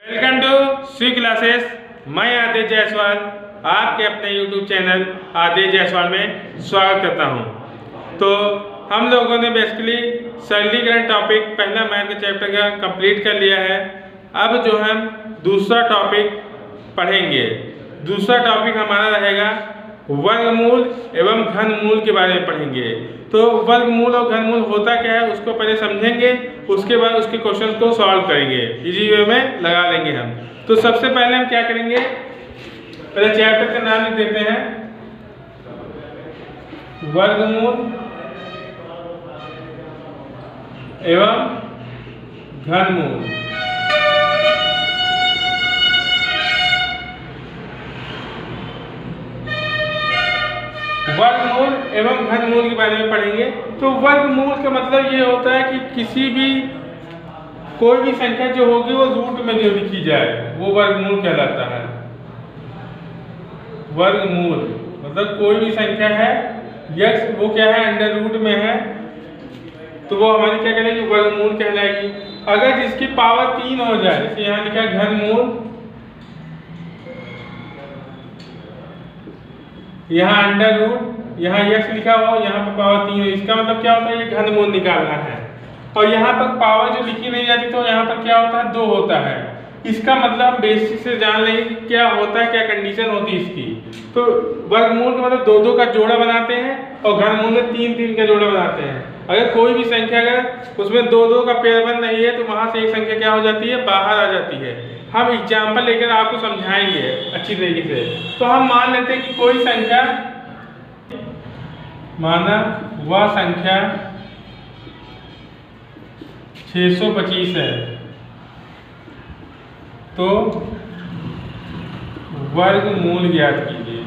Welcome to C classes. मैं आदेश जायसवाल आपके अपने YouTube चैनल आदेश जायसवाल में स्वागत करता हूं। तो हम लोगों ने बेसिकली सरलीकरण टॉपिक पहला मैथ के चैप्टर का कंप्लीट कर लिया है। अब जो हम दूसरा टॉपिक पढ़ेंगे, दूसरा टॉपिक हमारा रहेगा वर्गमूल एवं घनमूल के बारे में पढ़ेंगे। तो वर्गमूल और घनमूल होता क्या है उसको पहले समझेंगे, उसके बाद उसके क्वेश्चन को सॉल्व करेंगे, इजी वे में लगा लेंगे हम। तो सबसे पहले हम क्या करेंगे, पहले चैप्टर का नाम लिख देते हैं वर्गमूल एवं घनमूल। वर्गमूल एवं घनमूल के बारे में पढ़ेंगे। तो वर्गमूल का मतलब ये होता है कि किसी भी कोई भी संख्या जो होगी वो रूट में जो लिखी जाए वो वर्गमूल कहलाता है। वर्गमूल मतलब कोई भी संख्या है यक्स वो क्या है अंडर रूट में है तो वो हमारी क्या कहलाएगी, वर्गमूल कहलाएगी। अगर जिसकी पावर 3 हो जाए, जैसे यहाँ लिखा है घनमूल, यहाँ अंडर रूट, यहाँ यक्स लिखा हुआ, यहाँ पर पावर 3 है, इसका मतलब क्या होता है, ये घनमूल निकालना है। और यहाँ पर पावर जो लिखी नहीं जाती तो यहाँ पर क्या होता है, 2 होता है। इसका मतलब हम बेसिक से जान लेंगे कि क्या होता है, क्या कंडीशन होती है इसकी। तो वर्गमूल का मतलब 2-2 का जोड़ा बनाते हैं और घनमूल में 3-3 का जोड़ा बनाते हैं। अगर कोई भी संख्या अगर उसमें 2-2 का पेयर बन रही है तो वहां से एक संख्या क्या हो जाती है, बाहर आ जाती है। हम एग्जाम्पल लेकर आपको समझाएंगे अच्छी तरीके से। तो हम मान लेते हैं कि कोई संख्या, माना वह संख्या 625 है, तो वर्गमूल ज्ञात कीजिए।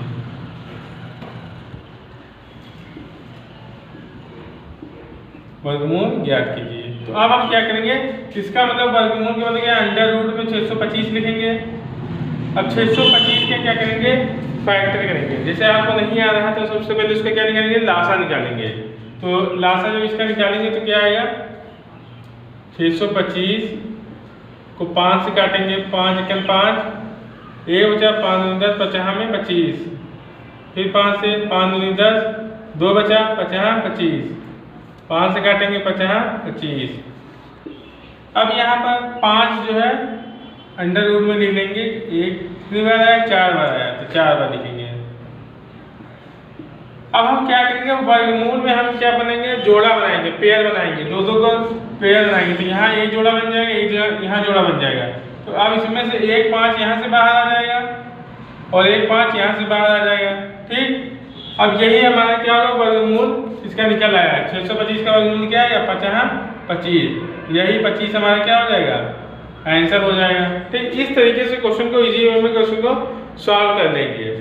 वर्गमूल ज्ञात कीजिए। तो अब हम क्या करेंगे, इसका मतलब वर्गमूल के मतलब क्या, अंडर रूट में 625 लिखेंगे। अब 625 के क्या करेंगे, फैक्टर करेंगे। जैसे आपको नहीं आ रहा तो सबसे पहले उसका क्या निकालेंगे, लासा निकालेंगे। तो लासा जब इसका निकालेंगे तो क्या आएगा, 625 को 5 से काटेंगे, 5 एकम 5, 1 बचा 5 दूनी 10, 50 में 25, फिर 5 से 5 दूनी 10, 2 बचा 50 25, 5 से काटेंगे 50 25। अब यहाँ पर 5 जो है अंडर रूट में लिख लेंगे, एक कितनी बार आया, 4 बार आया, तो 4 बार लिखेंगे। अब हम क्या करेंगे, वर्गमूल में हम क्या बनाएंगे, जोड़ा बनाएंगे, पेयर बनाएंगे, 2-2 का पेयर बनाएंगे। तो यहाँ एक जोड़ा बन जाएगा, एक यहाँ जोड़ा बन जाएगा। तो अब इसमें से एक 5 यहाँ से बाहर आ जाएगा और एक 5 यहाँ से बाहर आ जाएगा, ठीक। अब यही हमारा क्या होगा, वर्गमूल इसका निकल आया है। 625 का वर्गमूल क्या आएगा, 50 25, यही 25 हमारा क्या हो जाएगा, आंसर हो जाएगा, ठीक। इस तरीके से क्वेश्चन को इजी वे में क्वेश्चन को सॉल्व कर लेंगे।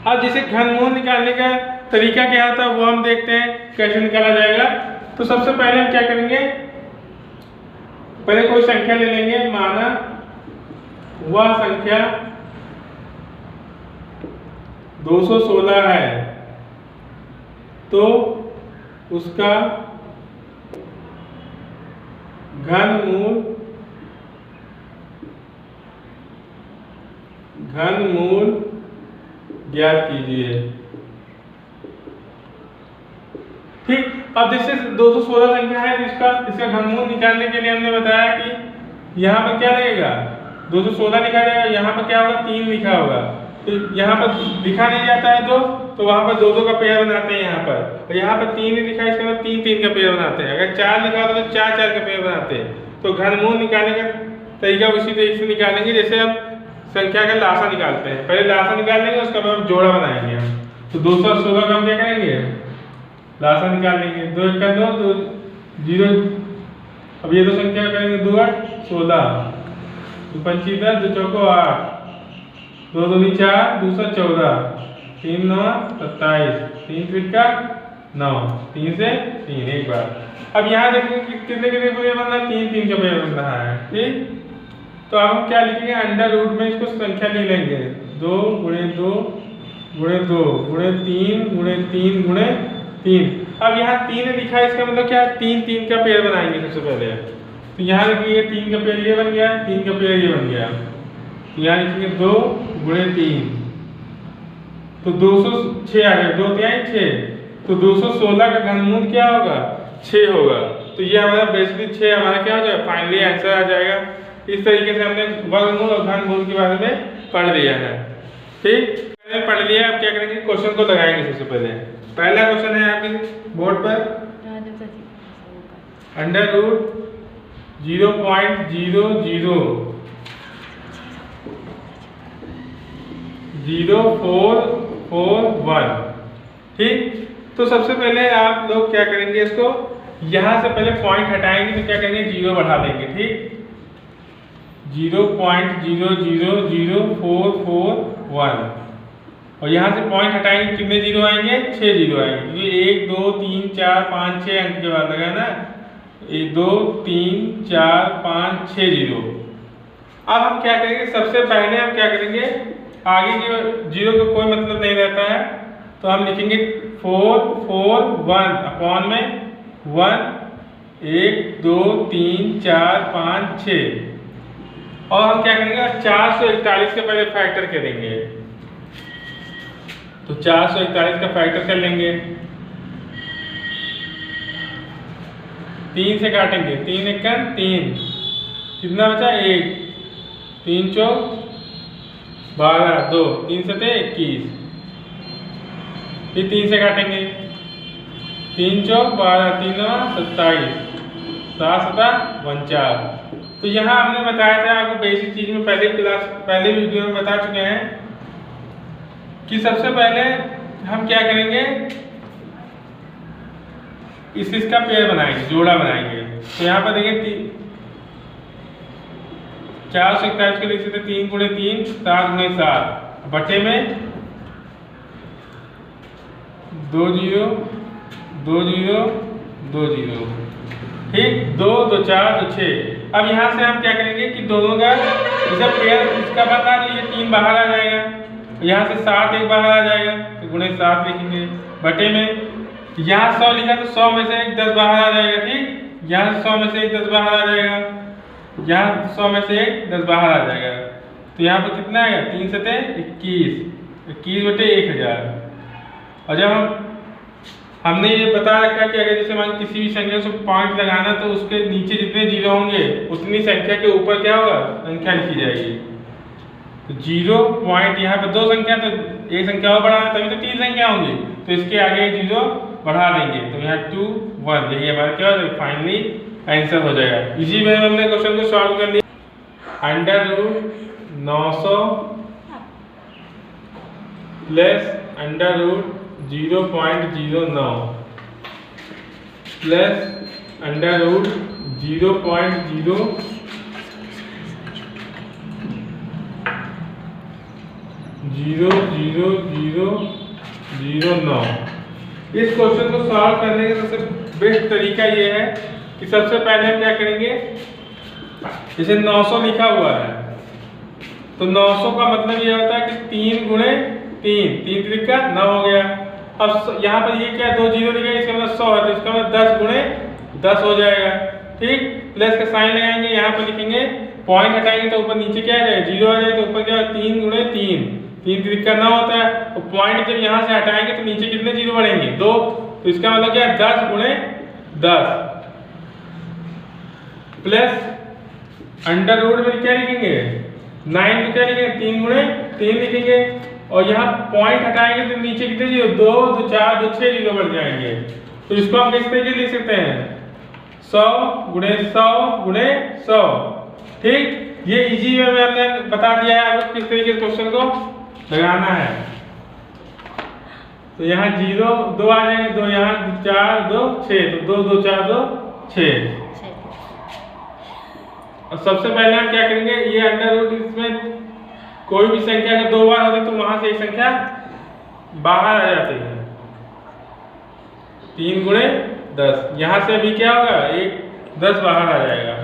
अब जैसे घनमूल निकालने का तरीका क्या होता है वो हम देखते हैं कैसे निकाला जाएगा। तो सबसे पहले हम क्या करेंगे, पहले कोई संख्या ले लेंगे, माना वह संख्या 216 है, तो उसका घनमूल ज्ञात कीजिए, ठीक। अब जैसे 216 संख्या है, इसका घनमूल निकालने के लिए हमने बताया कि यहाँ पर क्या लगेगा, 216 लिखा जाएगा, यहाँ पर क्या होगा, 3 लिखा होगा। तो यहाँ पर लिखा नहीं जाता है 2, तो वहाँ पर 2-2 का पेयर बनाते हैं यहाँ पर, और यहाँ पर 3 ही लिखा है, इसके बाद 3-3 का पेयर बनाते हैं। अगर 4 लिखा होता तो 4-4 का पेयर बनाते हैं। तो घनमूल निकालने का तरीका उसी तरीके से निकालेंगे जैसे हम संख्या का लासा निकालते हैं। पहले लासा निकाल लेंगे, उसके बाद हम जोड़ा बनाएंगे हम। तो 216 का हम क्या करेंगे, लासा निकाल लेंगे, 2 1 2 2 0। अब ये दो संख्या करेंगे, 2 8 16, 2 5 10, 2 चौको 8, 2 दूनी 4, 2 7 14, 3 9 27, 3 त्रिका 9, 3 से 3 एक बार। अब यहाँ देखेंगे कि कितने कितने पेयर बन रहा है, 3-3 का पेयर बन रहा है, ठीक। तो अब हम क्या लिखेंगे, अंडर रूट में इसको संख्या लिख लेंगे, 2 गुणे 2 गुणे 2 गुणे 3 गुणे 3 गुणे 3। अब यहाँ 3 लिखा है, इसका मतलब क्या है, 3-3 का पेयर बनाएंगे सबसे पहले। तो यहाँ लिखेंगे 3 का पेयर ये बन गया, 3 का पेयर ये बन गया। तो यहाँ लिखेंगे 2 गुणे 3, तो 206 आ गया, 2 3 6, तो 216 का घनमूल क्या होगा? 6 होगा। तो ये हमारा बेसिकली 6 हमारा क्या हो जाएगा? फाइनली आंसर आ जाएगा। इस तरीके से हमने वर्गमूल और घनमूल के बारे में पढ़ लिया है। ठीक, पढ़ लिया। अब क्या करेंगे? क्वेश्चन को लगाएंगे। सबसे पहला क्वेश्चन है आपके बोर्ड पर, अंडर रूट 0.000441। ठीक, तो सबसे पहले आप लोग क्या करेंगे? इसको यहाँ से पहले पॉइंट हटाएंगे तो क्या करेंगे? 0 बढ़ा देंगे। ठीक, 0.000441 और यहाँ से पॉइंट हटाएंगे, कितने जीरो आएंगे? 6 जीरो आएंगे, क्योंकि 1 2 3 4 5 6 अंक के बाद लगा ना, 1 2 3 4 5 6 जीरो। अब हम क्या करेंगे? सबसे पहले हम क्या करेंगे? आगे के जीरो का कोई मतलब नहीं रहता है, तो हम लिखेंगे 441 अपॉन में 1 1 2 3 4 5 6 और हम क्या करेंगे? 441 का पहले फैक्टर करेंगे, तो 441 का फैक्टर कर लेंगे। 3 से काटेंगे, 3 एकम 3, कितना बचा? 1, 3 चौक 12, 2 3 सते 21, फिर 3 से काटेंगे, 3 चौक 12, 3 9 27, 7 7 49। तो यहाँ हमने बताया था आपको बेसिक चीज में, पहले वीडियो में बता चुके हैं कि सबसे पहले हम क्या करेंगे? इसका पेयर बनाएंगे, जोड़ा बनाएंगे। तो यहाँ पर देखिए 441 को लिख सकते 3 गुणे 3 7 गुणे 7 बटे में 2 0 2 0 2 0। ठीक, 2 2 4 2 6। अब यहाँ से हम क्या करेंगे कि दोनों का जैसे पेयर इसका बना, तो ये 3 बाहर आ जाएगा, यहाँ से 7 एक बाहर आ जाएगा, तो गुणे 7 लिखेंगे, बटे में यहाँ 100 लिखा तो 100 में से 1 10 बाहर आ जाएगा। ठीक, यहाँ से 100 में से 1 10 बाहर आ जाएगा, यहाँ 100 में से 1 10 बाहर आ जाएगा, तो यहाँ पर कितना आएगा? 3 सते 21, 21 बटे 1000। और जब हमने ये बता रखा कि अगर जैसे मान किसी भी संख्या से पॉइंट लगाना, तो उसके नीचे जितने जीरो होंगे उतनी संख्या के ऊपर क्या होगा? संख्या लिखी जाएगी। तो 0 पॉइंट यहाँ पे 2 संख्या, तो एक संख्या और बढ़ाना, तभी तो 3 संख्या होंगी, तो इसके आगे 0 बढ़ा देंगे, तो यहाँ 2 1, यही हमारा क्या हो जाएगा? फाइनली आंसर हो जाएगा। इसी में हमने क्वेश्चन को सॉल्व कर लिया। Under root 900 plus under root 0.09 plus under root 0.009। इस क्वेश्चन को सॉल्व करने का सबसे बेस्ट तरीका ये है कि सबसे पहले हम क्या करेंगे? जैसे 900 लिखा हुआ है, तो 900 का मतलब ये होता है कि 3 गुणे 3, 3 त्रिका 9 हो गया। अब यहाँ पर ये क्या 2 जीरो लिखा है, इसका मतलब 100 है, तो इसका मतलब 10 गुणे 10 हो जाएगा। ठीक, प्लस का साइन लगाएंगे, यहाँ पर लिखेंगे, पॉइंट हटाएंगे तो ऊपर नीचे क्या आ जाएगा? 0 आ जाएगा, तो ऊपर क्या 3 गुणे 3, 3 त्रिका 9 होता है, तो पॉइंट जब यहाँ से हटाएंगे तो नीचे कितने जीरो बढ़ेंगे? 2, तो इसका मतलब क्या 10 गुणे 10 प्लस अंडर रूट में क्या लिखेंगे? 9 में क्या लिखेंगे? 3 गुणे 3 लिखेंगे, और यहाँ पॉइंट हटाएंगे तो नीचे कितने जीरो? 2 2 4 2 6 जीरो बढ़ जाएंगे। तो इसको हम किस तरीके लिख सकते हैं? 100 गुणे 100 गुणे 100। ठीक, ये इजी वे में हमने बता दिया है आपको किस तरीके से क्वेश्चन को लगाना है। तो यहाँ 0 2 आ जाएंगे, 2 यहाँ 4 2 6, तो 2 2 4 2 6। और सबसे पहले हम क्या करेंगे? ये अंडर रूट, इसमें कोई भी संख्या का 2 बार होती है तो वहां से एक संख्या बाहर आ जाती है। 3 गुणे 10, यहां से भी क्या होगा? 1 10 बाहर आ जाएगा।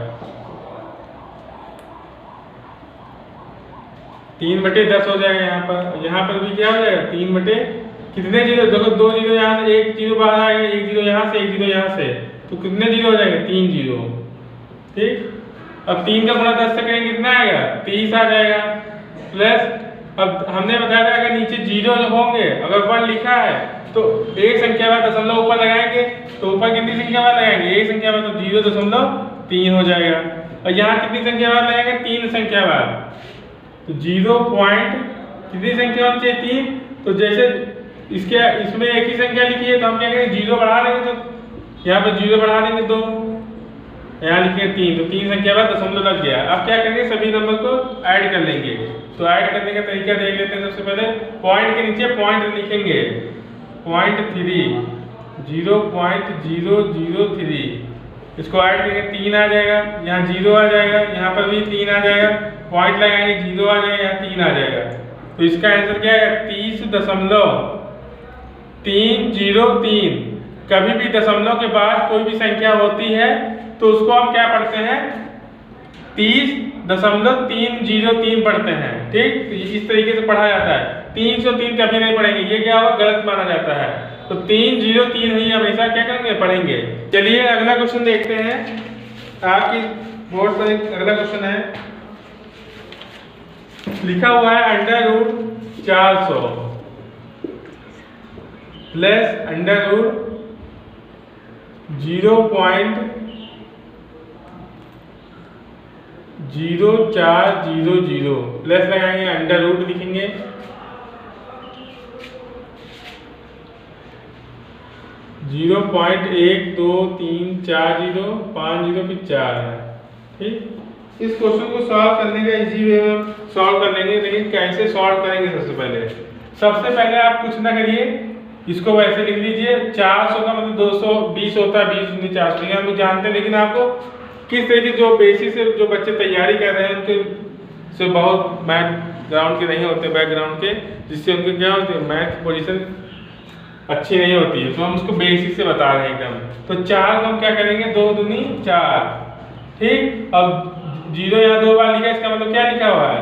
3 बटे 10 हो जाएगा यहाँ पर भी क्या हो जाएगा? 3 बटे कितने जीरो? देखो 2 जीरो यहाँ से, 1 जीरो बाहर आएगा, 1 जीरो यहाँ से, 1 जीरो यहाँ से, तो कितने जीरो हो जाएंगे? 3 जीरो। ठीक। अब 3 का गुणा 10 से करेंगे कितना आएगा, 30 आ जाएगा। प्लस अब हमने बताया था अगर नीचे जीरो होंगे, अगर 1 लिखा है तो एक संख्या बाद दशमलव ऊपर लगाएंगे, तो ऊपर कितनी संख्या बाद लगाएंगे, एक संख्या बाद, तो 0.3 हो जाएगा। और यहाँ कितनी संख्या बाद लगाएंगे, 3 संख्या बाद, तो 0 पॉइंट कितनी संख्या होनी चाहिए, 3। तो जैसे इसमें एक ही संख्या लिखी है तो हम क्या करेंगे, 0 बढ़ा देंगे, तो यहाँ पर 0 बढ़ा देंगे 2, यहाँ लिखे 3, तो 3 संख्या बाद दशमलव लग गया। अब क्या करेंगे, सभी नंबर को ऐड कर लेंगे। तो ऐड करने का तरीका देख लेते हैं। सबसे पहले पॉइंट के नीचे पॉइंट लिखेंगे, 0.3, 0.003, इसको ऐड करेंगे 3 आ जाएगा, यहाँ 0 आ जाएगा, यहाँ पर भी 3 आ जाएगा, पॉइंट लगाएंगे 0 आ जाएगा, यहाँ 3 आ जाएगा। तो इसका आंसर क्या है, 30.303। कभी भी दशमलव के बाद कोई भी संख्या होती है तो उसको हम क्या पढ़ते हैं, 30.303 पढ़ते हैं। ठीक, तो इस तरीके से पढ़ा जाता है। 303 कभी नहीं पढ़ेंगे, ये क्या होगा, गलत माना जाता है। तो 303 ही हमेशा क्या करेंगे, पढ़ेंगे। चलिए अगला क्वेश्चन देखते हैं। आपकी बोर्ड पर एक अगला क्वेश्चन है, लिखा हुआ है √400 प्लस √0.0400 प्लस लगाएंगे, अंडर रूट लिखेंगे, जीरो पॉइंट 1234050 फिर 4 है। ठीक, इस क्वेश्चन को सॉल्व करने का इजी वे में सॉल्व कर लेंगे। लेकिन कैसे सॉल्व करेंगे, सबसे पहले आप कुछ ना करिए, इसको वैसे लिख लीजिए। 400 का मतलब 220 होता है, 20 नहीं 400 हम लोग जानते हैं। लेकिन आपको किस तरीके जो बेसिक से जो बच्चे तैयारी कर रहे हैं उनके से बहुत मैथ ग्राउंड के नहीं होते, बैकग्राउंड के, जिससे उनके क्या होते हैं, मैथ पोजीशन अच्छी नहीं होती है, तो हम उसको बेसिक से बता रहे हैं एकदम। तो 4 को हम क्या करेंगे, 2 दूनी 4। ठीक, अब 0 यहाँ 2 बार लिखा, इसका मतलब क्या लिखा हुआ है,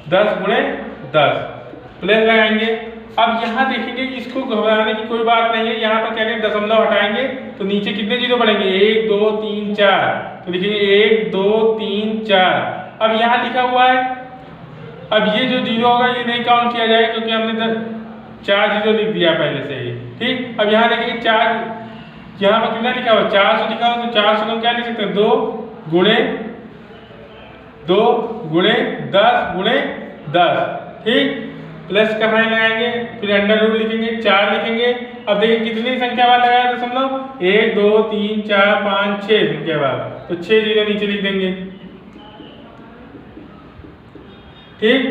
10 गुणे 10 प्लस लगाएंगे। अब यहाँ देखेंगे, इसको घबराने की कोई बात नहीं है। यहाँ पर क्या करेंगे, दशमलव हटाएंगे तो नीचे कितने जीरो बढ़ेंगे, 1 2 3 4, तो लिखेंगे 1 2 3 4। अब यहाँ लिखा हुआ है, अब ये जो जीरो होगा ये नहीं काउंट किया जाएगा, क्योंकि हमने 4 जीरो लिख दिया पहले से ही। ठीक, अब यहाँ देखेंगे 4, यहाँ पर कितना लिखा हुआ, 400 लिखा हुआ, तो 400 को क्या लिख सकते हैं, 2 गुणे 10 गुणे 10। ठीक, प्लस का साइन लगाएंगे, फिर अंडर रूट लिखेंगे, 4 लिखेंगे। अब देखिए कितनी संख्या बाद लगाया दशमलव, 1 2 3 4 5 6 संख्या बाद, तो 6 जीरो नीचे लिख देंगे। ठीक,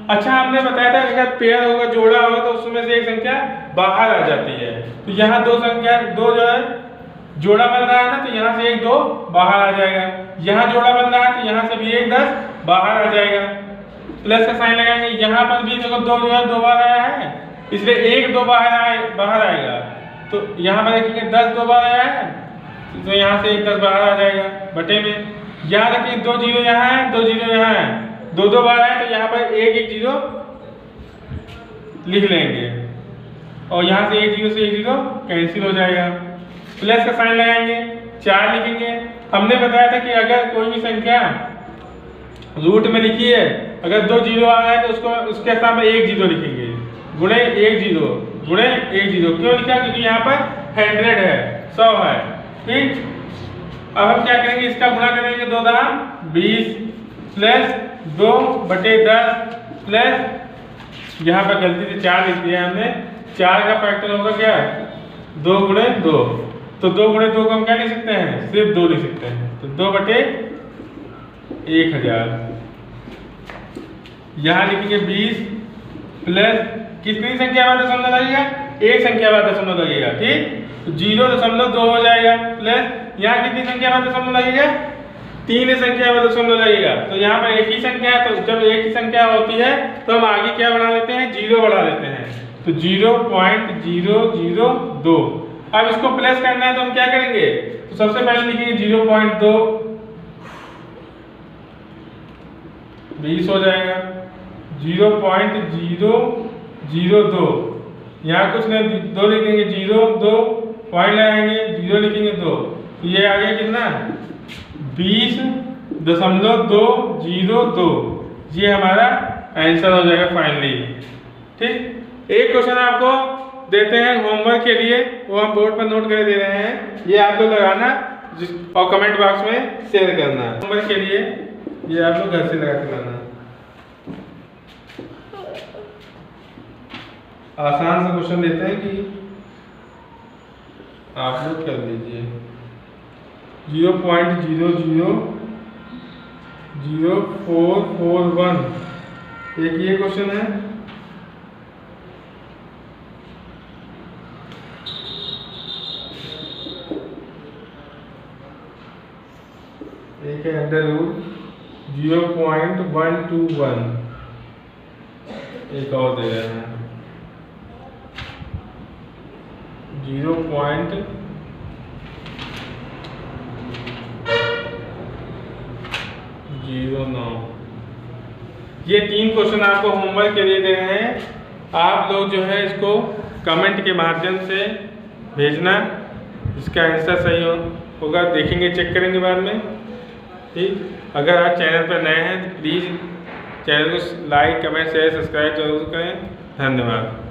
अच्छा हमने बताया था अगर पेयर होगा, जोड़ा होगा, तो उसमें से एक संख्या बाहर आ जाती है। तो यहाँ दो संख्या, दो जो है जोड़ा बन रहा है ना, तो यहाँ से 1 2 बाहर आ जाएगा। यहाँ जोड़ा बन रहा है तो यहाँ से भी 1 10 बाहर आ जाएगा। प्लस का साइन लगाएंगे, यहाँ पर भी देखो 2 जो है 2 बार आया है, इसलिए 1 2 बाहर आएगा। तो यहाँ पर देखिए 10 2 बार आया है, तो यहाँ से 1 10 बाहर आ जाएगा बटे में। यहाँ देखिए 2 जीरो यहाँ है, 2 जीरो यहाँ है, 2 2 बार आए, तो यहाँ पर 1 1 जीरो लिख लेंगे, और यहाँ से 1 जीरो से 1 जीरो कैंसिल हो जाएगा। प्लस का साइन लगाएंगे, 4 लिखेंगे। हमने बताया था कि अगर कोई भी संख्या रूट में लिखी है, अगर 2 जीरो आ रहा है तो उसको उसके साथ में 1 जीरो लिखेंगे, गुणे 1 जीरो गुणे 1 जीरो। क्यों लिखा, क्योंकि यहाँ पर 100 है, 100 है। ठीक, अब हम क्या करेंगे, इसका गुणा करेंगे, 2 दाम 20 प्लस 2 बटे 10 प्लस, यहाँ पर गलती से 4 लिख दिया हमने, 4 का फैक्टर होगा क्या, 2 गुणे 2, तो 2 गुणे 2 को हम क्या लिख सकते हैं, सिर्फ 2 लिख सकते हैं, तो 2 बटे 1000। यहाँ लिखेंगे 20 प्लस कितनी संख्या बाद दशमलव लगेगा, एक संख्या बाद दशमलव लगेगा। ठीक, तो 0.2 हो जाएगा, प्लस यहाँ कितनी संख्या बाद दशमलव लगेगा, 3 संख्या बाद दशमलव लगेगा। तो यहाँ पर एक ही संख्या है, तो जब एक ही संख्या होती है तो हम आगे क्या बढ़ा देते हैं, 0 बढ़ा देते हैं, तो 0.002। अब इसको प्लस करना है तो हम क्या करेंगे, तो सबसे पहले लिखेंगे 0.2 20 हो जाएगा, 0.002, यहाँ कुछ नहीं 2 लिखेंगे, 0 2 पॉइंट लगाएंगे, 0 लिखेंगे 2, तो ये आ गया कितना 20.202 ये हमारा आंसर हो जाएगा फाइनली। ठीक, एक क्वेश्चन आपको देते हैं होमवर्क के लिए, वो हम बोर्ड पर नोट कर दे रहे हैं, ये आप लोग लगाना और कमेंट बॉक्स में शेयर करना। होमवर्क के लिए ये आप लोग घर से लगा के लाना। आसान सा क्वेश्चन देते हैं कि आप लोग कर लीजिए। 0.000441 एक ये क्वेश्चन है। एक है √0.121 एक और दे रहे हैं 0.09। ये 3 क्वेश्चन आपको होमवर्क के लिए दे रहे हैं। आप लोग जो है इसको कमेंट के माध्यम से भेजना, इसका आंसर सही होगा देखेंगे, चेक करेंगे बाद में। ठीक, अगर आप चैनल पर नए हैं तो प्लीज़ चैनल को लाइक, कमेंट, शेयर, सब्सक्राइब जरूर करें। धन्यवाद।